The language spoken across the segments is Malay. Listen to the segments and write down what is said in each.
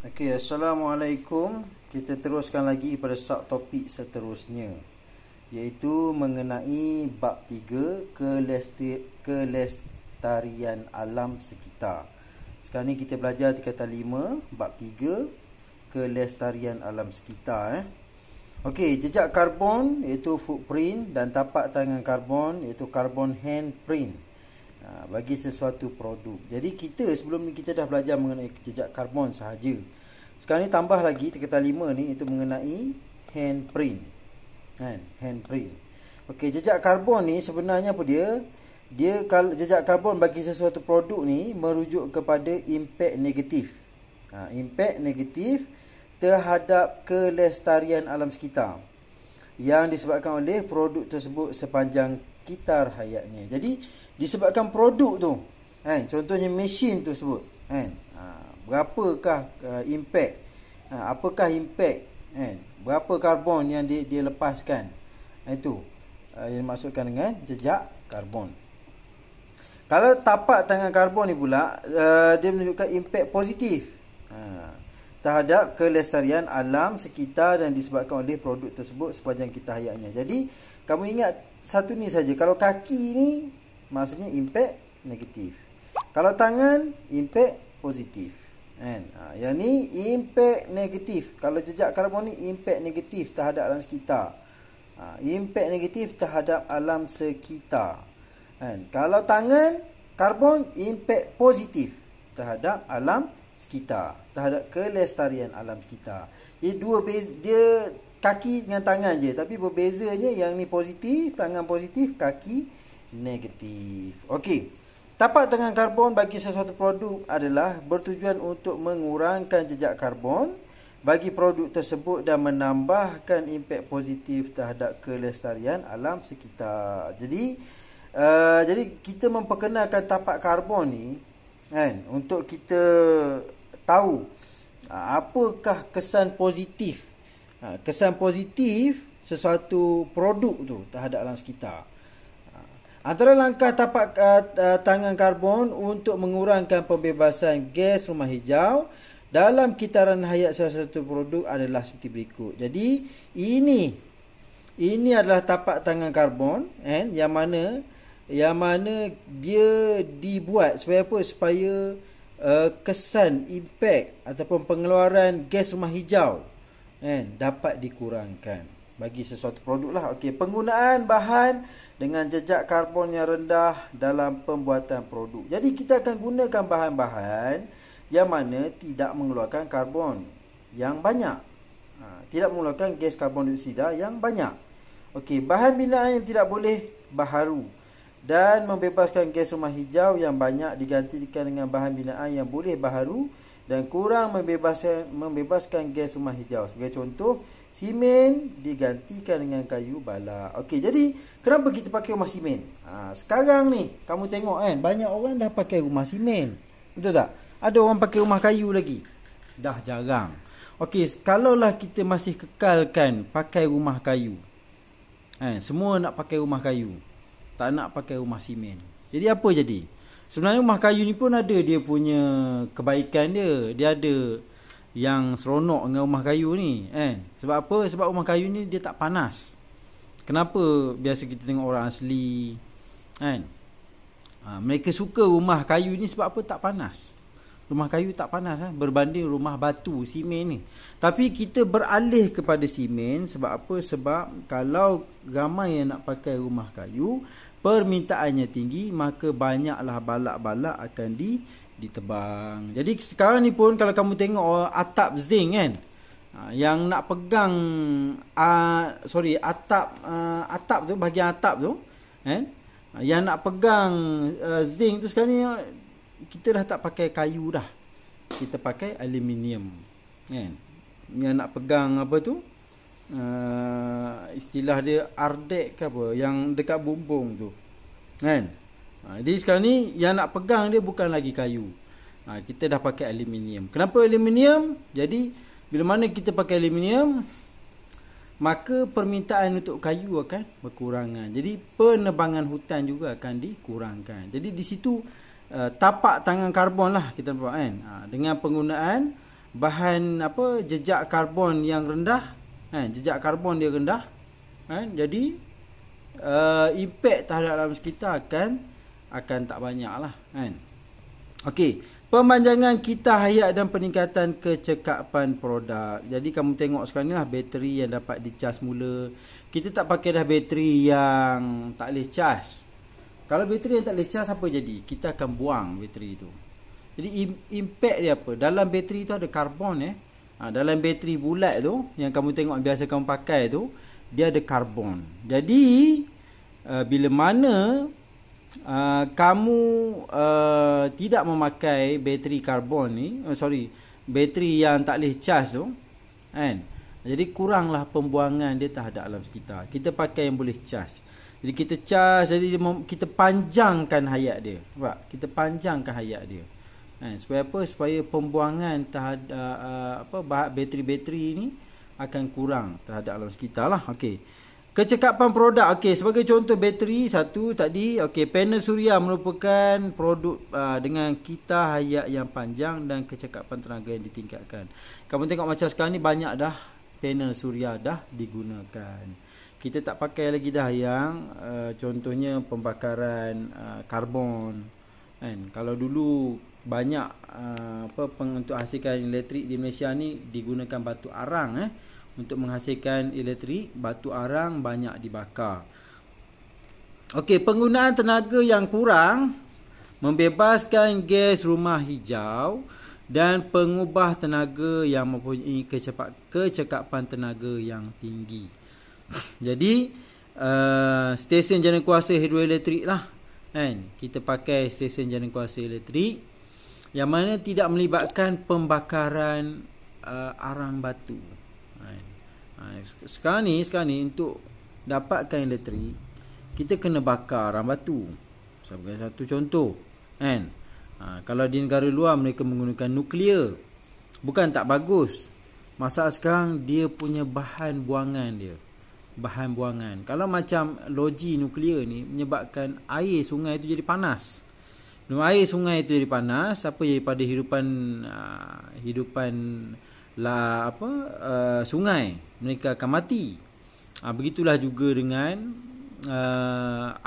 Okey, Assalamualaikum. Kita teruskan lagi pada subtopik seterusnya, iaitu mengenai bab 3 kelestarian alam sekitar. Sekarang ni kita belajar tingkatan 5, bab 3 kelestarian alam sekitar. Okey, jejak karbon iaitu footprint dan tapak tangan karbon iaitu carbon handprint bagi sesuatu produk. Jadi kita sebelum ni kita dah belajar mengenai jejak karbon sahaja. Sekarang ni tambah lagi tingkatan 5 ni itu mengenai handprint. Handprint. Okey, jejak karbon ni sebenarnya apa dia? Dia kalau jejak karbon bagi sesuatu produk ni merujuk kepada impak negatif. Impak negatif terhadap kelestarian alam sekitar yang disebabkan oleh produk tersebut sepanjang kitar hayatnya. Jadi disebabkan produk tu, contohnya mesin tu sebut, berapakah impak, apakah impak, berapa karbon yang dia lepaskan, itu yang dimaksudkan dengan jejak karbon. Kalau tapak tangan karbon ni pula, dia menunjukkan impak positif terhadap kelestarian alam sekitar dan disebabkan oleh produk tersebut sepanjang kitar hayatnya. Jadi kamu ingat satu ni saja. Kalau kaki ni maksudnya impak negatif, kalau tangan impak positif. Yang ni impak negatif. Kalau jejak karbon ni impak negatif terhadap alam sekitar. Impak negatif terhadap alam sekitar. Kalau tangan karbon impak positif terhadap alam sekitar, terhadap kelestarian alam sekitar. Jadi dua beza, dia kaki dengan tangan je, tapi berbezanya yang ni positif, tangan positif, kaki negatif. Okey. Tapak tangan karbon bagi sesuatu produk adalah bertujuan untuk mengurangkan jejak karbon bagi produk tersebut dan menambahkan impak positif terhadap kelestarian alam sekitar. Jadi kita memperkenalkan tapak karbon ni untuk kita tahu apakah kesan positif sesuatu produk tu terhadap alam sekitar. Antara langkah tapak tangan karbon untuk mengurangkan pembebasan gas rumah hijau dalam kitaran hayat sesuatu produk adalah seperti berikut. Jadi ini adalah tapak tangan karbon yang mana dia dibuat supaya apa? Supaya kesan impak ataupun pengeluaran gas rumah hijau dapat dikurangkan bagi sesuatu produk lah. Okey, penggunaan bahan dengan jejak karbon yang rendah dalam pembuatan produk. Jadi kita akan gunakan bahan-bahan yang mana tidak mengeluarkan karbon yang banyak, tidak mengeluarkan gas karbon dioksida yang banyak. Okey, bahan binaan yang tidak boleh baharu dan membebaskan gas rumah hijau yang banyak digantikan dengan bahan binaan yang boleh baharu dan kurang membebaskan gas rumah hijau. Sebagai contoh, simen digantikan dengan kayu balak. Okey, jadi kenapa kita pakai rumah simen? Sekarang ni kamu tengok banyak orang dah pakai rumah simen. Betul tak? Ada orang pakai rumah kayu lagi? Dah jarang. Okey, kalaulah kita masih kekalkan pakai rumah kayu. Semua nak pakai rumah kayu. Tak nak pakai rumah simen. Jadi apa jadi? Sebenarnya rumah kayu ni pun ada dia punya kebaikan dia. Dia ada yang seronok dengan rumah kayu ni, Sebab apa? Sebab rumah kayu ni dia tak panas. Kenapa biasa kita tengok orang asli, mereka suka rumah kayu ni sebab apa? Tak panas. Rumah kayu tak panas berbanding rumah batu, simen ni. Tapi kita beralih kepada simen sebab apa? Sebab kalau ramai yang nak pakai rumah kayu, permintaannya tinggi, maka banyaklah balak-balak akan ditebang. Jadi sekarang ni pun kalau kamu tengok atap zinc yang nak pegang atap tu, bahagian atap tu yang nak pegang zinc tu, sekarang ni kita dah tak pakai kayu dah, kita pakai aluminium yang nak pegang apa tu, istilah dia ardek ke apa, yang dekat bumbung tu jadi sekarang ni yang nak pegang dia bukan lagi kayu, kita dah pakai aluminium. Kenapa aluminium? Jadi bila mana kita pakai aluminium, maka permintaan untuk kayu akan berkurangan. Jadi penebangan hutan juga akan dikurangkan. Jadi di situ tapak tangan karbon lah kita buat dengan penggunaan bahan apa, jejak karbon yang rendah, kan, jejak karbon dia rendah, kan, jadi impact terhadap alam sekitar akan tak banyak lah, kan. Okey, pemanjangan kita hayat dan peningkatan kecekapan produk. Jadi kamu tengok sekarang ni lah bateri yang dapat dicas mula. Kita tak pakai dah bateri yang tak boleh cas. Kalau bateri yang tak boleh cas, apa jadi? Kita akan buang bateri tu. Jadi impact dia apa? Dalam bateri tu ada karbon dalam bateri bulat tu yang kamu tengok biasa kamu pakai tu, dia ada karbon. Jadi bila mana kamu tidak memakai bateri karbon ni, bateri yang tak boleh cas tu, kan, jadi kuranglah pembuangan dia terhadap alam sekitar. Kita pakai yang boleh cas. Jadi kita cas, jadi kita panjangkan hayat dia. Nampak? Kita panjangkan hayat dia. Supaya apa? Supaya pembuangan terhadap bateri-bateri ni akan kurang terhadap alam sekitar lah. Okey. Kecekapan produk. Okey, sebagai contoh bateri satu tadi, okey, panel suria merupakan produk dengan kita hayat yang panjang dan kecekapan tenaga yang ditingkatkan. Kamu tengok macam sekarang ni banyak dah panel suria dah digunakan. Kita tak pakai lagi dah yang contohnya pembakaran karbon, kan. Kalau dulu banyak untuk hasilkan elektrik di Malaysia ni digunakan batu arang untuk menghasilkan elektrik, batu arang banyak dibakar. Okey, penggunaan tenaga yang kurang membebaskan gas rumah hijau dan pengubah tenaga yang mempunyai kecekapan tenaga yang tinggi. Jadi stesen jawatankuasa hidroelektrik lah, kan. Kita pakai stesen jawatankuasa elektrik yang mana tidak melibatkan pembakaran arang batu. Sekarang ni untuk dapatkan elektrik, kita kena bakar arang batu. Sebagai satu contoh, kan. Kalau di negara luar mereka menggunakan nuklear, bukan tak bagus. Masalah sekarang dia punya bahan buangan dia. Bahan buangan. Kalau macam loji nuklear ni menyebabkan air sungai itu jadi panas. Bila air sungai itu jadi panas, apa jadi pada hidupan sungai, mereka akan mati. Begitulah juga dengan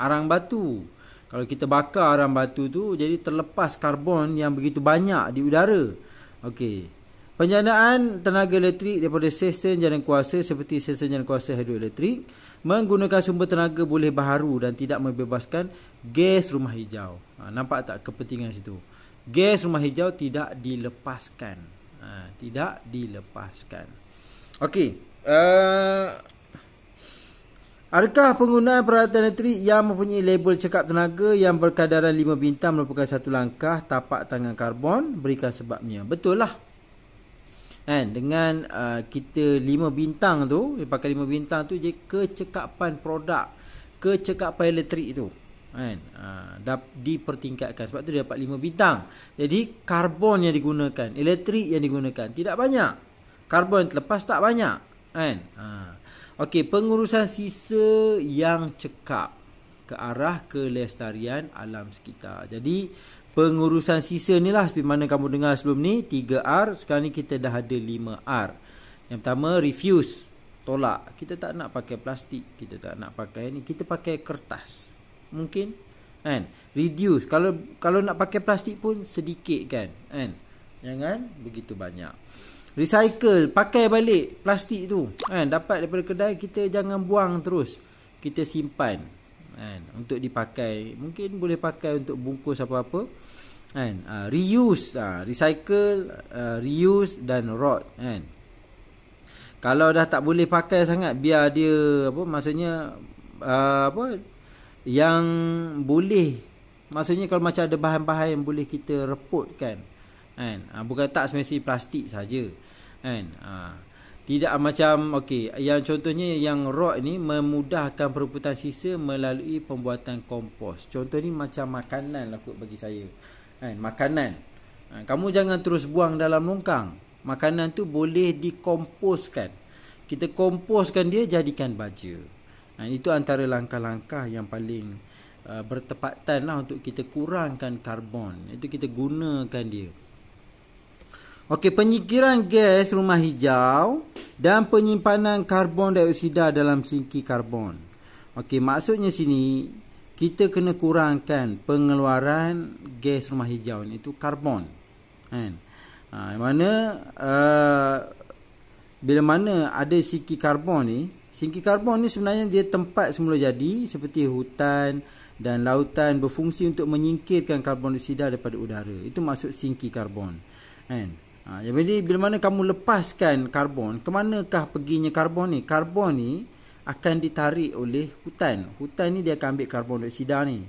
arang batu. Kalau kita bakar arang batu tu, jadi terlepas karbon yang begitu banyak di udara. Okey. Penjanaan tenaga elektrik daripada stesen jawatankuasa seperti stesen jawatankuasa hidroelektrik menggunakan sumber tenaga boleh baharu dan tidak membebaskan gas rumah hijau. Nampak tak kepentingan situ? Gas rumah hijau tidak dilepaskan. Tidak dilepaskan. Okey. Adakah penggunaan peralatan elektrik yang mempunyai label cekap tenaga yang berkadaran 5 bintang merupakan satu langkah tapak tangan karbon? Berikan sebabnya. Betul lah. Dengan kita 5 bintang tu, pakai 5 bintang tu, jadi kecekapan produk, kecekapan elektrik tu, dipertingkatkan. Sebab tu dia dapat 5 bintang. Jadi karbon yang digunakan, elektrik yang digunakan tidak banyak. Karbon terlepas tak banyak, kan. Okey, pengurusan sisa yang cekap ke arah kelestarian alam sekitar. Jadi pengurusan sisa ni lah seperti mana kamu dengar sebelum ni, 3R. Sekarang ni kita dah ada 5R. Yang pertama, refuse, tolak. Kita tak nak pakai plastik, kita tak nak pakai ni, kita pakai kertas. Mungkin, kan. Reduce, kalau nak pakai plastik pun sedikit, kan. Jangan begitu banyak. Recycle, pakai balik plastik tu, kan. Dapat daripada kedai, kita jangan buang terus, kita simpan, kan, untuk dipakai. Mungkin boleh pakai untuk bungkus apa-apa, kan. Reuse, recycle, reuse dan rot, kan. Kalau dah tak boleh pakai sangat, biar dia maksudnya yang boleh, maksudnya kalau macam ada bahan-bahan yang boleh kita reputkan, kan. Bukan tak semestinya plastik saja, kan. Tidak macam yang contohnya yang rot ni memudahkan perebutan sisa melalui pembuatan kompos. Contoh ni macam makanan lah kot bagi saya, kan. Makanan, kamu jangan terus buang dalam longkang. Makanan tu boleh dikomposkan. Kita komposkan dia, jadikan baja. Itu antara langkah-langkah yang paling bertepatan lah untuk kita kurangkan karbon. Itu kita gunakan dia. Okey, penyikiran gas rumah hijau dan penyimpanan karbon dioksida dalam sinki karbon. Okey, maksudnya sini kita kena kurangkan pengeluaran gas rumah hijau ni, itu karbon. Kan? Mana bila mana ada sinki karbon ni sebenarnya dia tempat semula jadi seperti hutan dan lautan berfungsi untuk menyingkirkan karbon dioksida daripada udara. Itu maksud sinki karbon. Kan? Jadi bila mana kamu lepaskan karbon, ke manakah perginya karbon ni? Karbon ni akan ditarik oleh hutan. Hutan ni dia akan ambil karbon dioksida ni.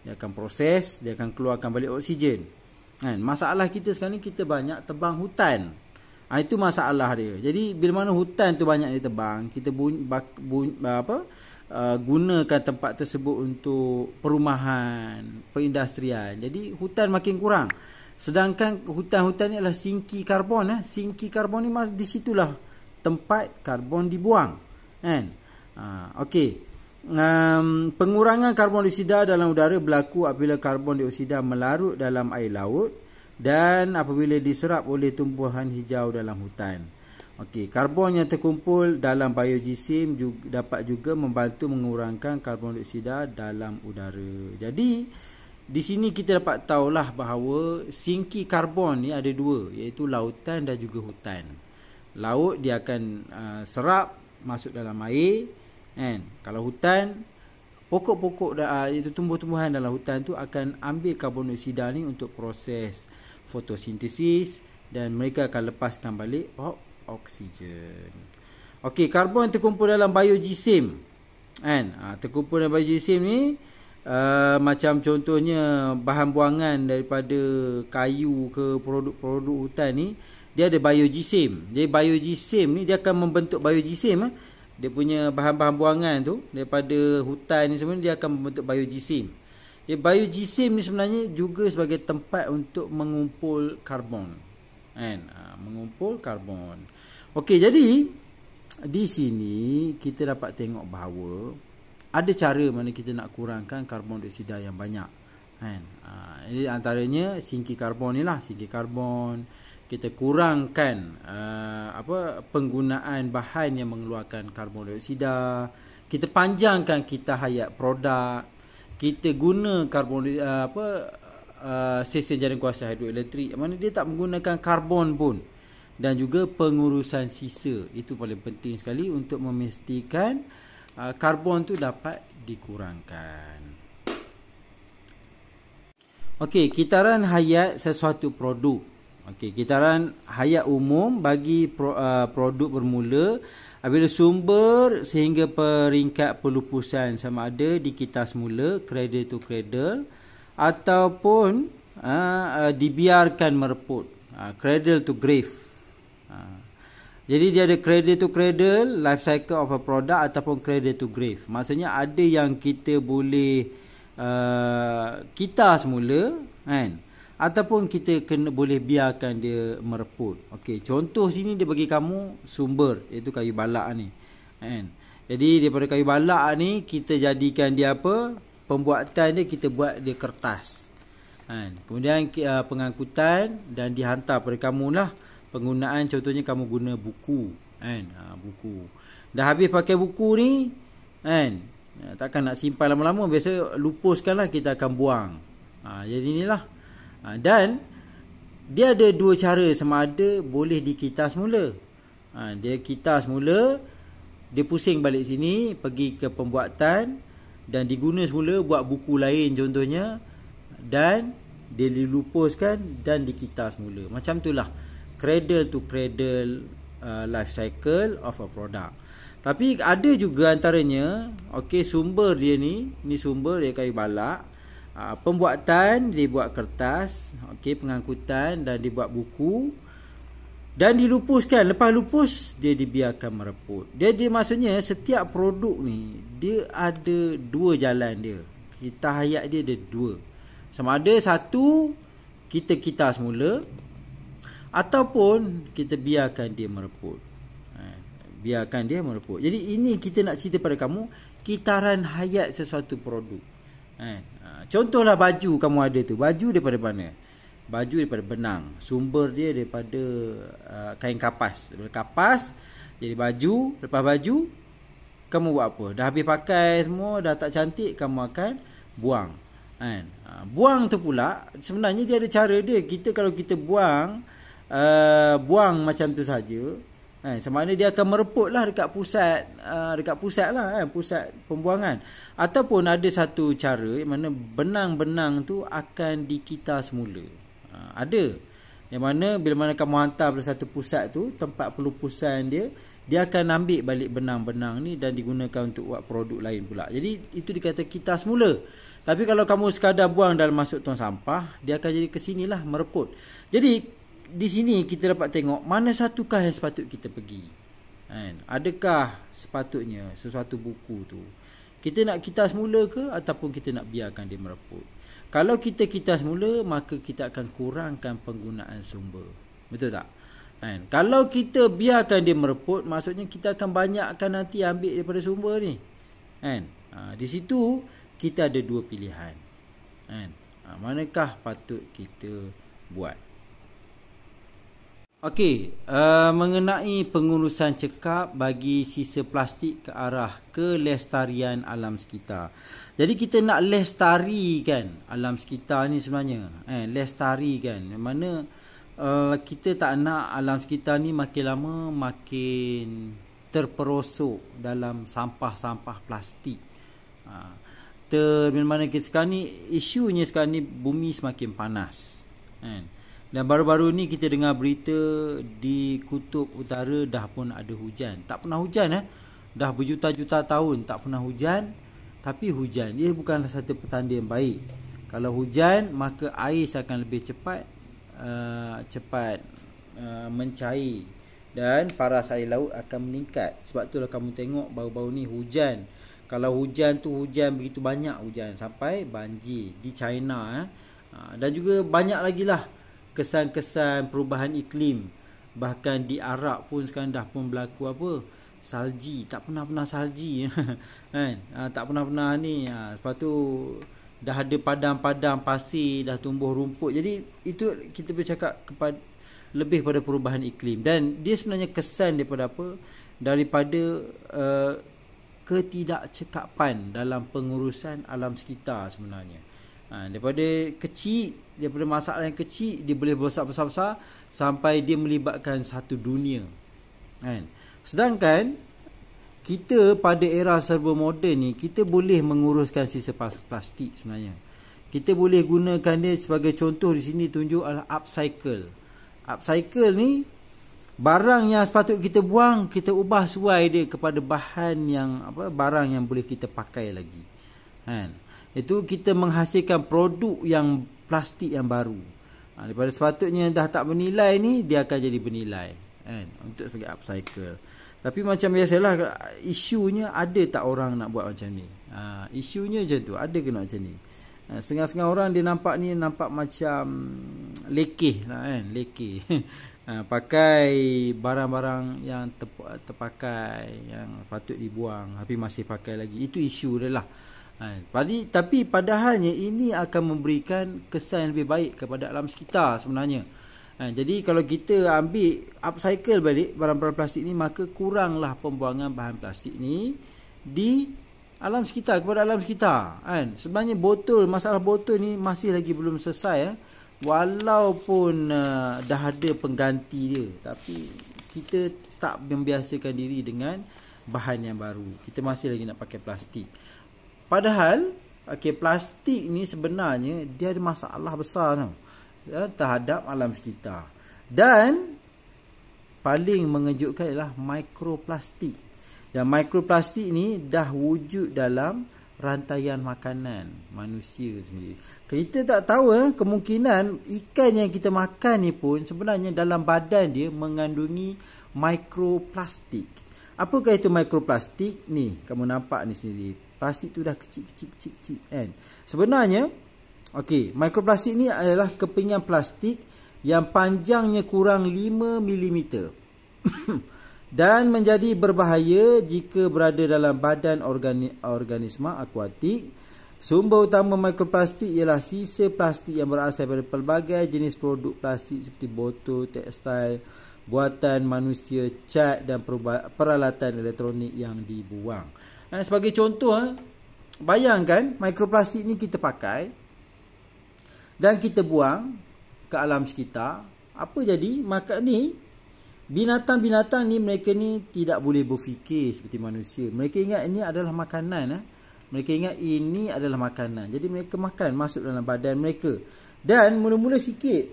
Dia akan proses, dia akan keluarkan balik oksigen. Kan? Masalah kita sekarang ni kita banyak tebang hutan. Itu masalah dia. Jadi bila mana hutan tu banyak ditebang, kita gunakan tempat tersebut untuk perumahan, perindustrian. Jadi hutan makin kurang. Sedangkan hutan-hutan ni adalah sinki karbon. Sinki karbon ni di situlah tempat karbon dibuang. Kan? Okey. Pengurangan karbon dioksida dalam udara berlaku apabila karbon dioksida melarut dalam air laut dan apabila diserap oleh tumbuhan hijau dalam hutan. Okey, karbon yang terkumpul dalam biogesim dapat juga membantu mengurangkan karbon dioksida dalam udara. Jadi di sini kita dapat tahulah bahawa sinki karbon ni ada dua, iaitu lautan dan juga hutan. Laut dia akan serap masuk dalam air, kan? Kalau hutan, pokok-pokok iaitu tumbuh-tumbuhan dalam hutan tu akan ambil karbon dioksida ni untuk proses fotosintesis dan mereka akan lepaskan balik oksigen. Okey, karbon terkumpul dalam biogesim, kan? Terkumpul dalam biogesim ni macam contohnya bahan buangan daripada kayu ke produk-produk hutan ni, dia ada biogesim. Jadi biogesim ni dia akan membentuk biogesim. Dia punya bahan-bahan buangan tu daripada hutan ni semua dia akan membentuk biogesim. Biogesim ni sebenarnya juga sebagai tempat untuk mengumpul karbon. Kan? Mengumpul karbon. Okey, jadi di sini kita dapat tengok bahawa ada cara mana kita nak kurangkan karbon dioksida yang banyak. Kan? Jadi antaranya sinki karbon ni lah. Sinki karbon, kita kurangkan penggunaan bahan yang mengeluarkan karbon dioksida. Kita panjangkan kita hayat produk. Kita guna karbon sistem jaringan kuasa hidroelektrik mana dia tak menggunakan karbon pun. Dan juga pengurusan sisa. Itu paling penting sekali untuk memastikan karbon tu dapat dikurangkan. Okey, kitaran hayat sesuatu produk. Okey, kitaran hayat umum bagi produk bermula apabila sumber sehingga peringkat pelupusan sama ada dikita semula cradle to cradle ataupun dibiarkan mereput, cradle to grave. Jadi dia ada cradle to cradle, life cycle of a product ataupun cradle to grave. Maksudnya ada yang kita boleh kita semula, kan? Ataupun kita boleh biarkan dia mereput. Okey, contoh sini dia bagi kamu sumber, iaitu kayu balak ni. Kan? Jadi daripada kayu balak ni kita jadikan dia apa? Pembuatan dia kita buat dia kertas. Kan? Kemudian pengangkutan dan dihantar pada kamu lah. Penggunaan contohnya kamu guna buku, kan? Buku. Dah habis pakai buku ni, kan? Takkan nak simpan lama-lama, biasa lupuskanlah, kita akan buang. Jadi inilah. Dan dia ada dua cara, sama ada boleh dikita semula. Dia kita semula, dia pusing balik sini, pergi ke pembuatan dan diguna semula buat buku lain contohnya, dan dia dilupuskan dan dikita semula. Macam itulah cradle to cradle life cycle of a product. Tapi ada juga antaranya, okey, sumber dia ni sumber dia kayu balak. Pembuatan dia buat kertas, okey, pengangkutan dan dibuat buku dan dilupuskan. Lepas lupus dia dibiarkan mereput. Dia maksudnya setiap produk ni dia ada dua jalan dia. Kita hayat dia ada dua. Sama ada satu kita semula ataupun kita biarkan dia mereput. Biarkan dia mereput. Jadi ini kita nak cerita pada kamu kitaran hayat sesuatu produk. Contohlah baju kamu ada tu. Baju daripada mana? Baju daripada benang. Sumber dia daripada kain kapas. Daripada kapas jadi baju. Lepas baju kamu buat apa? Dah habis pakai semua, dah tak cantik, kamu akan buang. Kan? Buang tu pula sebenarnya dia ada cara dia. Kita kalau kita buang macam tu saja, sama ada dia akan mereput lah dekat pusat lah, pusat pembuangan. Ataupun ada satu cara yang mana benang-benang tu akan dikita semula. Ada yang mana bila mana kamu hantar pada satu pusat tu, tempat pelupusan dia akan ambil balik benang-benang ni dan digunakan untuk buat produk lain pula. Jadi itu dikata kita semula. Tapi kalau kamu sekadar buang dalam masuk tong sampah, dia akan jadi ke sinilah mereput. Jadi di sini kita dapat tengok mana satukah yang sepatut kita pergi. Adakah sepatutnya sesuatu buku tu kita nak kita semula ke ataupun kita nak biarkan dia mereput? Kalau kita semula, maka kita akan kurangkan penggunaan sumber. Betul tak? Kalau kita biarkan dia mereput, maksudnya kita akan banyakkan nanti ambil daripada sumber ni. Di situ kita ada dua pilihan. Manakah patut kita buat? Okey, mengenai pengurusan cekap bagi sisa plastik ke arah kelestarian alam sekitar. Jadi kita nak lestarikan alam sekitar ni sebenarnya. Lestarikan. Yang mana kita tak nak alam sekitar ni makin lama makin terperosok dalam sampah-sampah plastik. Mana kita sekarang ni, isunya sekarang ni bumi semakin panas. Dan baru-baru ni kita dengar berita di Kutub Utara dah pun ada hujan. Tak pernah hujan dah berjuta-juta tahun tak pernah hujan. Tapi hujan dia bukanlah satu petanda yang baik. Kalau hujan, maka air akan lebih cepat mencair dan paras air laut akan meningkat. Sebab itulah kamu tengok baru-baru ni hujan. Kalau hujan tu hujan begitu banyak hujan sampai banjir di China. Dan juga banyak lagi lah kesan-kesan perubahan iklim. Bahkan di Arab pun sekarang dah pun berlaku apa? Salji. Tak pernah salji. Tak pernah ni. Lepas tu dah ada padang-padang pasir, dah tumbuh rumput. Jadi itu kita bercakap kepada lebih pada perubahan iklim. Dan dia sebenarnya kesan daripada apa? Daripada ketidakcekapan dalam pengurusan alam sekitar sebenarnya. Daripada masalah yang kecil, dia boleh besar-besar sampai dia melibatkan satu dunia. Sedangkan kita pada era serba moden ni, kita boleh menguruskan sisa plastik sebenarnya. Kita boleh gunakan dia sebagai contoh di sini tunjuk adalah upcycle. Upcycle ni barang yang sepatut kita buang, kita ubah suai dia kepada barang yang boleh kita pakai lagi. Itu kita menghasilkan produk yang plastik yang baru. Daripada sepatutnya dah tak bernilai ni, dia akan jadi bernilai. Untuk sebagai upcycle. Tapi macam biasalah, isunya ada tak orang nak buat macam ni? Isunya macam tu, ada ke nak macam ni? Setengah-setengah orang dia nampak macam lekeh lah lekeh. Pakai barang-barang yang terpakai, yang patut dibuang tapi masih pakai lagi. Itu isu dia lah. Tapi padahalnya ini akan memberikan kesan yang lebih baik kepada alam sekitar sebenarnya. Jadi kalau kita ambil upcycle balik barang-barang plastik ni, maka kuranglah pembuangan bahan plastik ni di alam sekitar, kepada alam sekitar. Sebenarnya masalah botol ni masih lagi belum selesai. Walaupun dah ada pengganti dia, tapi kita tak membiasakan diri dengan bahan yang baru. Kita masih lagi nak pakai plastik. Padahal plastik ni sebenarnya dia ada masalah besar terhadap alam sekitar. Dan paling mengejutkan ialah mikroplastik. Dan mikroplastik ni dah wujud dalam rantaian makanan manusia sendiri. Kita tak tahu kemungkinan ikan yang kita makan ni pun sebenarnya dalam badan dia mengandungi mikroplastik. Apakah itu mikroplastik? Ni kamu nampak ni sendiri. Plastik tu dah kecil. Sebenarnya mikroplastik ni adalah kepingan plastik yang panjangnya kurang 5 mm. Dan menjadi berbahaya jika berada dalam badan organisma akuatik Sumber utama mikroplastik ialah sisa plastik yang berasal dari pelbagai jenis produk plastik seperti botol, tekstil, buatan manusia, cat dan peralatan elektronik yang dibuang. Sebagai contoh, bayangkan mikroplastik ni kita pakai dan kita buang ke alam sekitar. Apa jadi? Maka ni binatang-binatang ni, mereka ni tidak boleh berfikir seperti manusia. Mereka ingat ini adalah makanan. Mereka ingat ini adalah makanan. Jadi mereka makan, masuk dalam badan mereka. Dan mula-mula sikit.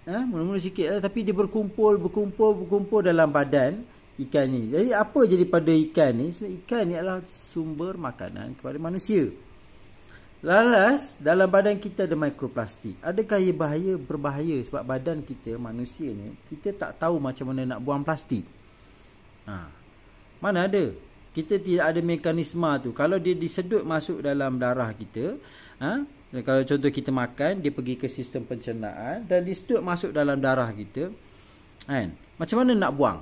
Mula-mula sikit lah, tapi dia berkumpul dalam badan ikan ni. Jadi apa jadi pada ikan ni? Sebab ikan ni adalah sumber makanan kepada manusia. Lalas, dalam badan kita ada mikroplastik. Adakah ia berbahaya? Sebab badan kita, manusia ni, kita tak tahu macam mana nak buang plastik. Mana ada? Kita tidak ada mekanisme tu. Kalau dia disedut masuk dalam darah kita, kalau contoh kita makan, dia pergi ke sistem pencernaan dan disedut masuk dalam darah kita, macam mana nak buang?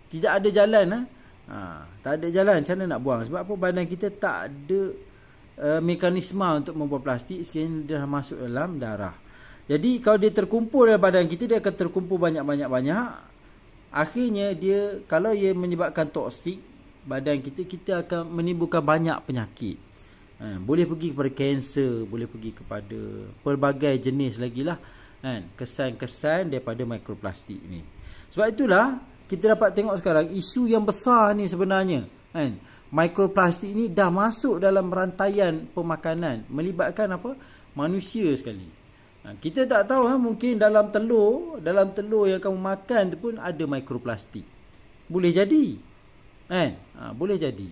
Tidak ada jalan. Tak ada jalan macam mana nak buang. Sebab apa? Badan kita tak ada mekanisme untuk membuang plastik sekiranya dia masuk dalam darah. Jadi kalau dia terkumpul dalam badan kita, dia akan terkumpul banyak-banyak. Akhirnya dia, kalau ia menyebabkan toksik badan kita, kita akan menimbulkan banyak penyakit. Boleh pergi kepada kanser, boleh pergi kepada pelbagai jenis lagi lah. Kesan-kesan daripada mikroplastik ni. Sebab itulah kita dapat tengok sekarang isu yang besar ni sebenarnya. Mikroplastik ni dah masuk dalam rantaian pemakanan, melibatkan apa? Manusia sekali. Kita tak tahu, mungkin dalam telur yang kamu makan tu pun ada mikroplastik. Boleh jadi. Boleh jadi.